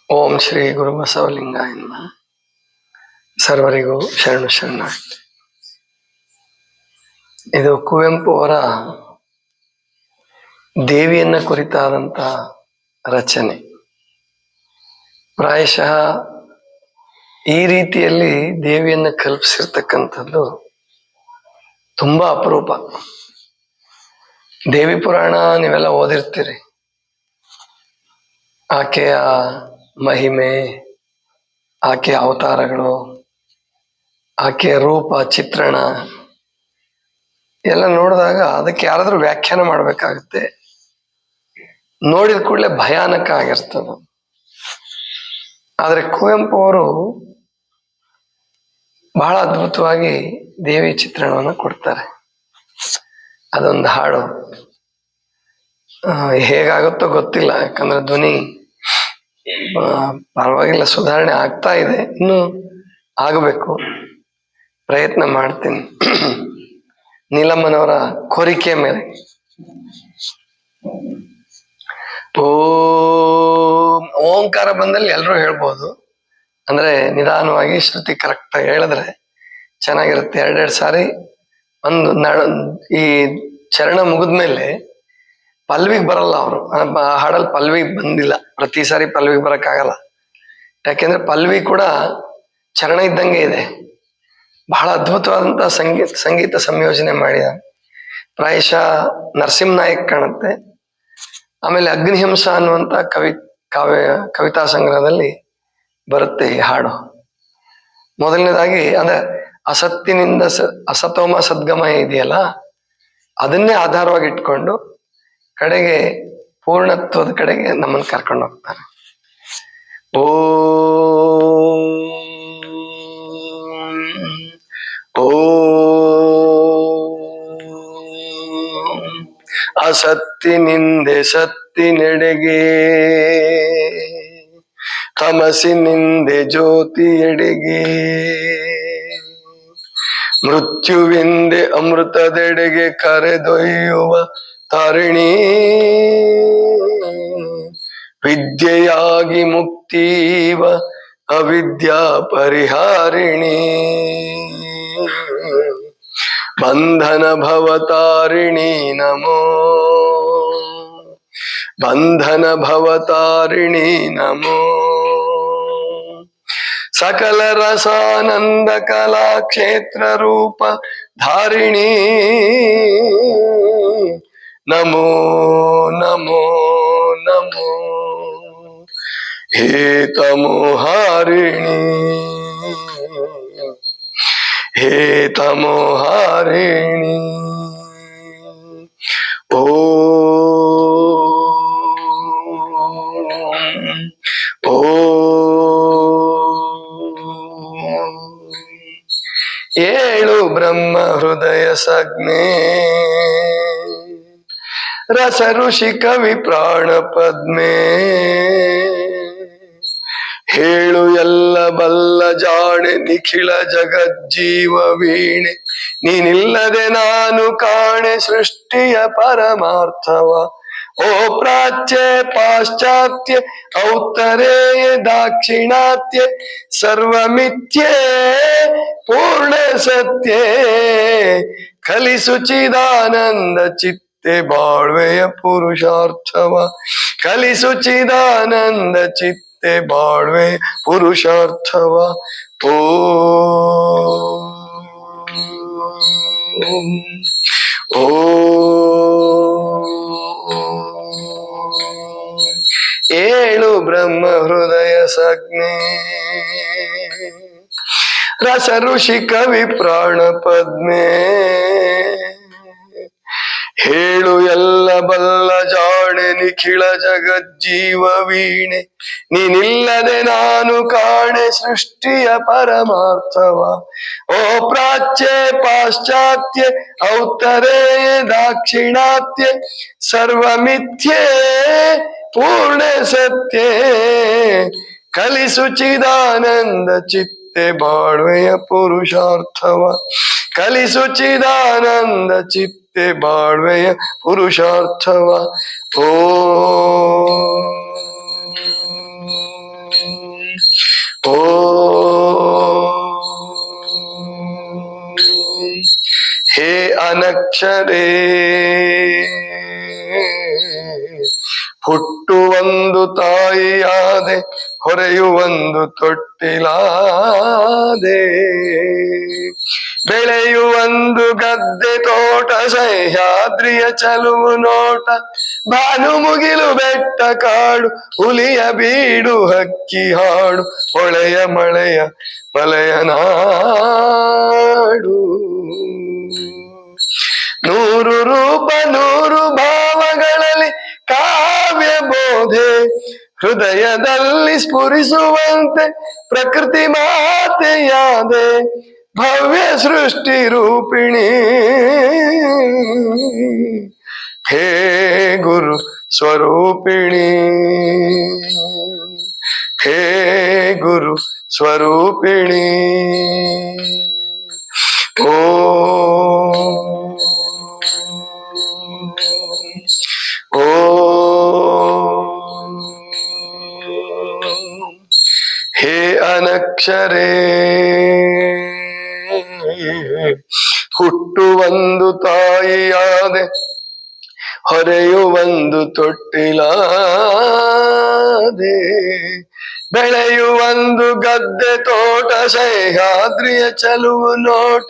ಓಂ ಶ್ರೀ ಗುರು ಬಸವಲಿಂಗಾಯ ನಮಃ. ಸರ್ವರಿಗೂ ಶರಣು ಶರಣಾರ್ಥಿ. ಇದು ಕುವೆಂಪು ಅವರ ದೇವಿಯನ್ನ ಕುರಿತಾದಂಥ ರಚನೆ. ಪ್ರಾಯಶಃ ಈ ರೀತಿಯಲ್ಲಿ ದೇವಿಯನ್ನ ಕಲ್ಪಿಸಿರ್ತಕ್ಕಂಥದ್ದು ತುಂಬಾ ಅಪರೂಪ. ದೇವಿ ಪುರಾಣ ನೀವೆಲ್ಲ ಓದಿರ್ತೀರಿ. ಆಕೆಯ ಮಹಿಮೆ, ಆಕೆಯ ಅವತಾರಗಳು, ಆಕೆಯ ರೂಪ, ಚಿತ್ರಣ ಎಲ್ಲ ನೋಡಿದಾಗ ಅದಕ್ಕೆ ಯಾರಾದ್ರೂ ವ್ಯಾಖ್ಯಾನ ಮಾಡ್ಬೇಕಾಗತ್ತೆ. ನೋಡಿದ ಕೂಡಲೇ ಭಯಾನಕ ಆಗಿರ್ತದ. ಆದ್ರೆ ಕುವೆಂಪು ಅವರು ಬಹಳ ಅದ್ಭುತವಾಗಿ ದೇವಿ ಚಿತ್ರಣವನ್ನು ಕೊಡ್ತಾರೆ. ಅದೊಂದು ಹಾಡು ಹೇಗಾಗುತ್ತೋ ಗೊತ್ತಿಲ್ಲ, ಯಾಕಂದ್ರೆ ಧ್ವನಿ ಪರವಾಗಿಲ್ಲ, ಸುಧಾರಣೆ ಆಗ್ತಾ ಇದೆ, ಇನ್ನು ಆಗಬೇಕು, ಪ್ರಯತ್ನ ಮಾಡ್ತೀನಿ ನೀಲಮ್ಮನವರ ಕೋರಿಕೆ ಮೇಲೆ. ಓಂಕಾರ ಬಂದಲ್ಲಿ ಎಲ್ಲರೂ ಹೇಳ್ಬೋದು, ಅಂದ್ರೆ ನಿಧಾನವಾಗಿ ಶ್ರುತಿ ಕರೆಕ್ಟ್ ಹೇಳಿದ್ರೆ ಚೆನ್ನಾಗಿರುತ್ತೆ. ಎರಡೆರಡು ಸಾರಿ ಒಂದು ಈ ಚರಣ ಮುಗಿದ್ಮೇಲೆ ಪಲ್ವಿಗೆ ಬರಲ್ಲ. ಅವರು ಹಾಡಲ್ಲಿ ಪಲ್ವಿಗೆ ಬಂದಿಲ್ಲ, ಪ್ರತಿ ಸಾರಿ ಪಲ್ವಿಗೆ ಬರಕ್ಕಾಗಲ್ಲ. ಯಾಕೆಂದ್ರೆ ಪಲ್ವಿ ಕೂಡ ಚರಣ ಇದ್ದಂಗೆ ಇದೆ. ಬಹಳ ಅದ್ಭುತವಾದಂತ ಸಂಗೀತ ಸಂಯೋಜನೆ ಮಾಡಿದ. ಪ್ರಾಯಶಃ ನರಸಿಂಹ ನಾಯಕ್ ಕಾಣುತ್ತೆ. ಆಮೇಲೆ ಅಗ್ನಿಹಿಂಸ ಅನ್ನುವಂತ ಕವಿತಾ ಸಂಗ್ರಹದಲ್ಲಿ ಬರುತ್ತೆ ಈ ಹಾಡು. ಮೊದಲನೇದಾಗಿ ಅಂದ್ರೆ ಅಸತ್ತಿನಿಂದ ಅಸತೋಮ ಸದ್ಗಮಯ ಇದೆಯಲ್ಲ, ಅದನ್ನೇ ಆಧಾರವಾಗಿ ಇಟ್ಕೊಂಡು ಕಡೆಗೆ ಪೂರ್ಣತ್ವದ ಕಡೆಗೆ ನಮ್ಮನ್ನು ಕರ್ಕೊಂಡು ಹೋಗ್ತಾನೆ. ಅಸತ್ತಿನಿಂದೆ ಸತ್ತಿನೆಡೆಗೆ, ತಮಸಿನಿಂದೆ ಜ್ಯೋತಿಯೆಡೆಗೆ, ಮೃತ್ಯುವಿಂದೆ ಅಮೃತದೆಡೆಗೆ ಕರೆದೊಯ್ಯುವ ತಾರಿಣಿ, ವಿದ್ಯೆಯಾಗಿ ಮುಕ್ತೀವ ಅವಿದ್ಯಾ ಪರಿಹಾರಿಣಿ, ಬಂಧನ ಭವತಾರಿಣಿ ನಮೋ, ಬಂಧನ ಭವತಾರಿಣಿ ನಮೋ, ಸಕಲ ರಸಾನಂದ ಕಲಾ ಕ್ಷೇತ್ರ ರೂಪ ಧಾರಿಣಿ ನಮೋ ನಮೋ ನಮೋ, ಹೇ ತಮೋಹಾರಿಣಿ, ಹೇ ತಮೋಹಾರಿಣಿ. ಏಳು ಬ್ರಹ್ಮ ಹೃದಯ ಸಜ್ಞೆ, ರಸ ಋಷಿ ಕವಿ ಪ್ರಾಣ ಪದ್ಮೆ, ಹೇಳು ಎಲ್ಲ ಬಲ್ಲ ಜಾಣೆ ನಿಖಿಳ ಜಗಜ್ಜೀವ ವೀಣೆ, ನೀನಿಲ್ಲದೆ ನಾನು ಕಾಣೆ ಸೃಷ್ಟಿಯ ಪರಮಾರ್ಥವ. ಓ ಪ್ರಾಚ್ಯ ಪಾಶ್ಚಾತ್ಯ ಔತ್ತರೇಯ ದಾಕ್ಷಿಣಾತ್ಯ, ಸರ್ವಮಿಥ್ಯೆ ಪೂರ್ಣ ಸತ್ಯೆ, ಕಲಿಸು ಚಿದಾನಂದ ಚಿತ್ತೆ ಬಾಳ್ವೆಯ ಪುರುಷಾರ್ಥವ, ಕಲಿಸು ಚಿದಾನಂದ ಚಿತ್ತೆ ಬಾಳ್ವೆ ಪುರುಷಾರ್ಥವ. ಓ ಏಳು ಬ್ರಹ್ಮ ಹೃದಯ ಸಜ್ಞೆ, ರಸ ಋಷಿ ಕವಿ ಪ್ರಾಣ ಪದ್ಮೆ, ಹೇಳು ಎಲ್ಲ ಬಲ್ಲ ಜಾಣೆ ನಿಖಿಳ ಜಗಜ್ಜೀವ ವೀಣೆ, ನೀನಿಲ್ಲದೆ ನಾನು ಕಾಣೆ ಸೃಷ್ಟಿಯ ಪರಮಾರ್ಥವ. ಓ ಪ್ರಾಚ್ಯ ಪಾಶ್ಚಾತ್ಯ ಔತ್ತರೇಯ ದಾಕ್ಷಿಣಾತ್ಯ, ಸರ್ವಮಿಥ್ಯೆ ಪೂರ್ಣ ಸತ್ಯೆ, ಕಲಿಸು ಚಿದಾನಂದ ಚಿತ್ತೆ ಬಾಳ್ವೆಯ ಪುರುಷಾರ್ಥವ, ಕಲಿಸು ಚಿದಾನಂದ ಚಿತ್ತೆ ಬಾಳ್ವೆಯ ಪುರುಷಾರ್ಥವ. ಓ ಓ ಹೇ ಅನಕ್ಷರೇ, ಹುಟ್ಟುವೊಂದು ತಾಯಿಯಾದೆ, ಹೊರೆಯುವೊಂದು ತೊಟ್ಟಿಲಾದೆ, ಬೆಳೆಯುವೊಂದು ಗದ್ದೆ ತೋಟ, ಸಹ್ಯಾದ್ರಿಯ ಚಲುವು ನೋಟ, ಭಾನು ಮುಗಿಲು ಬೆಟ್ಟ ಕಾಡು, ಹುಲಿಯ ಬೀಡು ಹಕ್ಕಿ ಹಾಡು, ಹೊಳೆಯ ಮಳೆಯ ಮಲೆಯ ನಾಡು. ನೂರು ರೂಪ ನೂರು ಭಾವಗಳಲ್ಲಿ ಕಾವ್ಯ ಬೋಧೆ, ಹೃದಯದಲ್ಲಿ ಸ್ಫುರಿಸುವಂತೆ ಪ್ರಕೃತಿ ಮಾತೆಯಾದೆ, ಭವ್ಯ ಸೃಷ್ಟಿ ರೂಪಿಣಿ. ಹೇ ಗುರು ಸ್ವರೂಪಿಣಿ, ಹೇ ಗುರು ಸ್ವರೂಪಿಣಿ. ಓ ಓ ಹೇ ಅನಕ್ಷರೇ, ಹುಟ್ಟುವೊಂದು ತಾಯಿಯಾದೆ, ಹೊರೆಯುವೊಂದು ತೊಟ್ಟಿಲಾದೆ, ಬೆಳೆಯುವೊಂದು ಗದ್ದೆ ತೋಟ, ಸಹ್ಯಾದ್ರಿಯ ಚಲುವು ನೋಟ,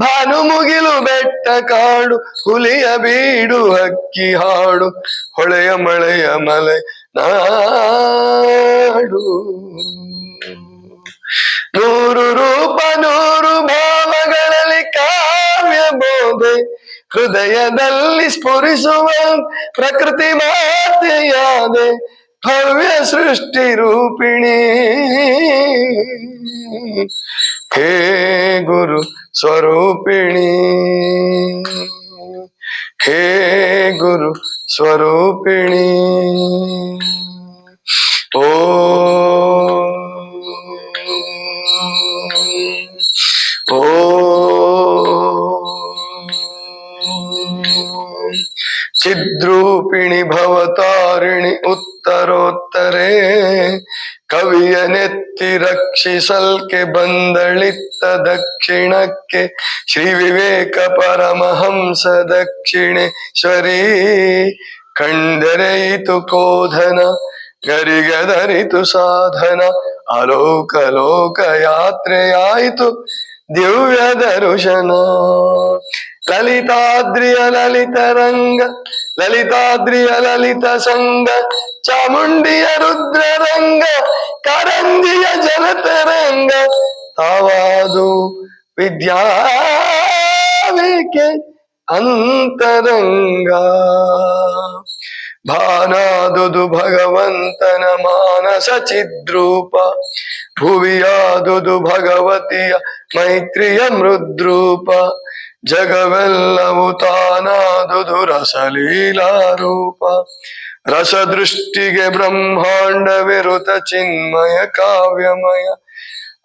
ಭಾನು ಮುಗಿಲು ಬೆಟ್ಟ ಕಾಡು, ಹುಲಿಯ ಬೀಡು ಹಕ್ಕಿ ಹಾಡು, ಹೊಳೆಯ ಮಳೆಯ ಮಲೆ ನಾಡು. ನೂರು ರೂಪ ನೂರು ಭಾವಗಳಲ್ಲಿ ಕಾವ್ಯ ಬೋಧೆ, ಹೃದಯದಲ್ಲಿ ಸ್ಫುರಿಸುವ ಪ್ರಕೃತಿ ಮಾತೆಯಾದೆ, ಭವ್ಯ ಸೃಷ್ಟಿ ರೂಪಿಣಿ. ಹೇ ಗುರು ಸ್ವರೂಪಿಣಿ, ಹೇ ಗುರು ಸ್ವರೂಪಿಣಿ. ಓ ಓ ಚಿದ್ರೂಪಿಣಿ ಭವತಾರಿಣಿ ಉತ್ತರೋತ್ತರೇ, ಕವಿಯ ನೆತ್ತಿ ರಕ್ಷಿಸಲ್ಕೆ ಬಂದಳಿತ್ತ ದಕ್ಷಿಣಕ್ಕೆ, ಶ್ರೀ ವಿವೇಕ ಪರಮಹಂಸ ದಕ್ಷಿಣೇಶ್ವರಿ. ಕಂಡರೆಯಿತು ಕೋಧನ, ಗರಿಗದರಿತು ಸಾಧನ, ಅಲೋಕಲೋಕ ಯಾತ್ರೆಯಾಯಿತು ದಿವ್ಯ ದರ್ಶನ. ಲಲಿತಾದ್ರಿಯ ಲಲಿತ ರಂಗ, ಲಲಿತಾದ್ರಿಯ ಲಲಿತ ಸಂಗ, ಚಾಮುಂಡಿಯ ರುದ್ರ ರಂಗ, ಕಾರಂಜಿಯ ಜಲತರಂಗ, ತಾವಾದು ವಿದ್ಯಾವೇಕೆ ಅಂತರಂಗ. ಭಾನಾದುದು ಭಗವಂತನ ಮಾನಸ ಚಿದ್ರೂಪ, ಭುವಿಯಾದುದು ಭಗವತಿಯ ಮೈತ್ರಿಯ ಮೃದ್ರೂಪ, ಜಗವೆಲ್ಲವೂ ತಾನಾದುದು ರಸಲೀಲಾರೂಪ. ರಸದೃಷ್ಟಿಗೆ ಬ್ರಹ್ಮಾಂಡವಿರುತ ಚಿನ್ಮಯ ಕಾವ್ಯಮಯ,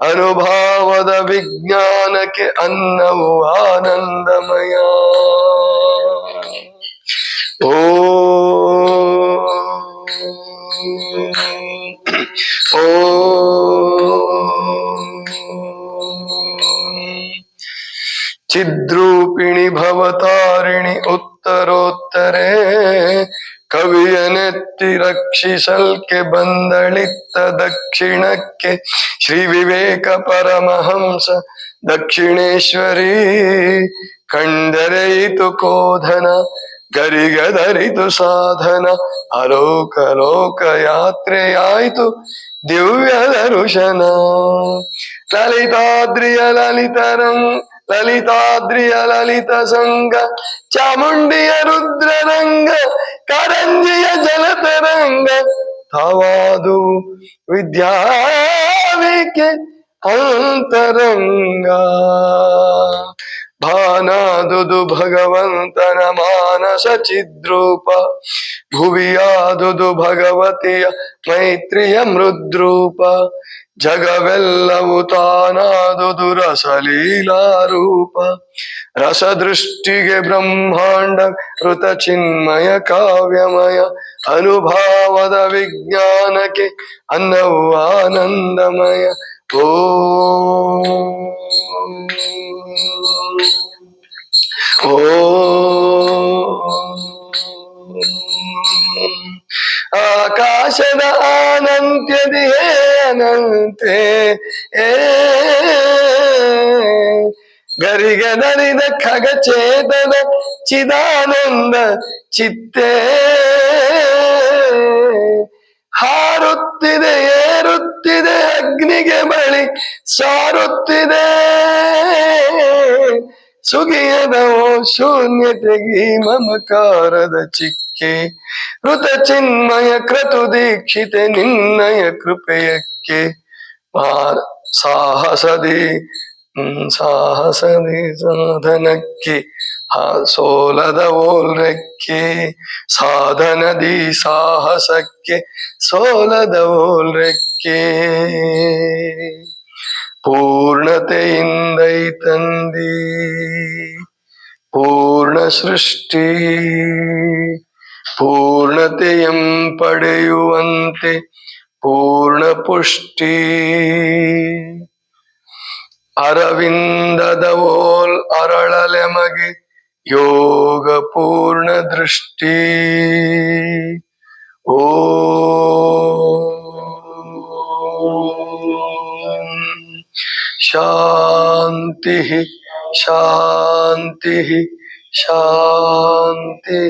ಅನುಭಾವದ ವಿಜ್ಞಾನಕ್ಕೆ ಅನ್ನವು ಆನಂದಮಯ. ಓ ಓ ಚಿದ್ರೂಪಿಣಿ ಭವತಾರಿಣಿ ಉತ್ತರೋತ್ತರೇ, ಕವಿಯ ನೆತ್ತಿ ರಕ್ಷಿಸಲ್ಕೆ ಬಂದಳಿತ್ತ ದಕ್ಷಿಣಕ್ಕೆ, ಶ್ರೀ ವಿವೇಕ ಪರಮಹಂಸ ದಕ್ಷಿಣೇಶ್ವರಿ. ಕಂಡರೆಯಿತು ಕೋಧನ, ಗರಿಗದರಿತು ಸಾಧನ, ಅಲೋಕಲೋಕ ಯಾತ್ರೆಯಾಯಿತು ದಿವ್ಯ ದರ್ಶನ. ಲಲಿತಾದ್ರಿಯ ಲಲಿತರಂಗ, ಲಲಿತಾದ್ರಿಯ ಲಲಿತ ಸಂಗ, ಚಾಮುಂಡಿಯ ರುದ್ರ ರಂಗ, ಕಾರಂಜಿಯ ಜಲತರಂಗ, ತಾವಾದು ವಿದ್ಯಾವೇಕೆ ಅಂತರಂಗ. ಭಾನಾದುದು ಭಗವಂತನ ಮಾನಸ ಚಿದ್ರೂಪ, ಭುವಿಯಾದುದು ಭಗವತಿಯ ಮೈತ್ರಿಯ ಮೃದ್ರೂಪ, ಜಗವೆಲ್ಲವೂ ತಾನಾದುದು ರಸಲೀಲಾರೂಪ, ರಸದೃಷ್ಟಿಗೆ ಬ್ರಹ್ಮಾಂಡ ಋತ ಚಿನ್ಮಯ ಕಾವ್ಯಮಯ, ಅನುಭಾವದ ವಿಜ್ಞಾನಕ್ಕೆ ಅನ್ನವು ಆನಂದಮಯ. ಓ ಓ ಆಕಾಶದ ಅನಂತ್ಯದಿ ಅನಂತೆ ಗರಿಗದರಿದ ಖಗಚೇತದ ಚಿದಾನಂದ ಚಿತ್ತೇ, ಹಾರುತ್ತಿದೆ ಏರುತ್ತಿದೆ ಅಗ್ನಿಗೆ ಬಳಿ ಸಾರುತ್ತಿದೆ, ಸುಗಿಯದವೋ ಶೂನ್ಯತೆಗಿ ಮಮಕಾರದ ಚಿಕ್ಕೆ, ಋತ ಚಿನ್ಮಯ ಕ್ರತು ದೀಕ್ಷಿತೆ ನಿನ್ನಯ ಕೃಪೆಯಕ್ಕೆ, ಸಾಹಸದಿ ಸಾಧನಕ್ಕೆ ಸೋಲದ ಓಲ್ರೆಕ್ಕೆ, ಸಾಧನದಿ ಸಾಹಸಕ್ಕೆ ಸೋಲದ ಓಲ್ರೆಕ್ಕೆ, ಪೂರ್ಣತೆಯಿಂದೈ ತಂದಿ ಪೂರ್ಣ ಸೃಷ್ಟಿ, ಪೂರ್ಣತೆಯಂ ಪಡೆಯುವಂತೆ ಪೂರ್ಣ ಪುಷ್ಟಿ, ಅರವಿಂದದ ಓಲ್ ಅರಳಲೆಮಗೆ ಯೋಗ ಪೂರ್ಣ ದೃಷ್ಟಿ. ಓ ಶಾಂತಿ ಶಾಂತಿ ಶಾಂತಿ.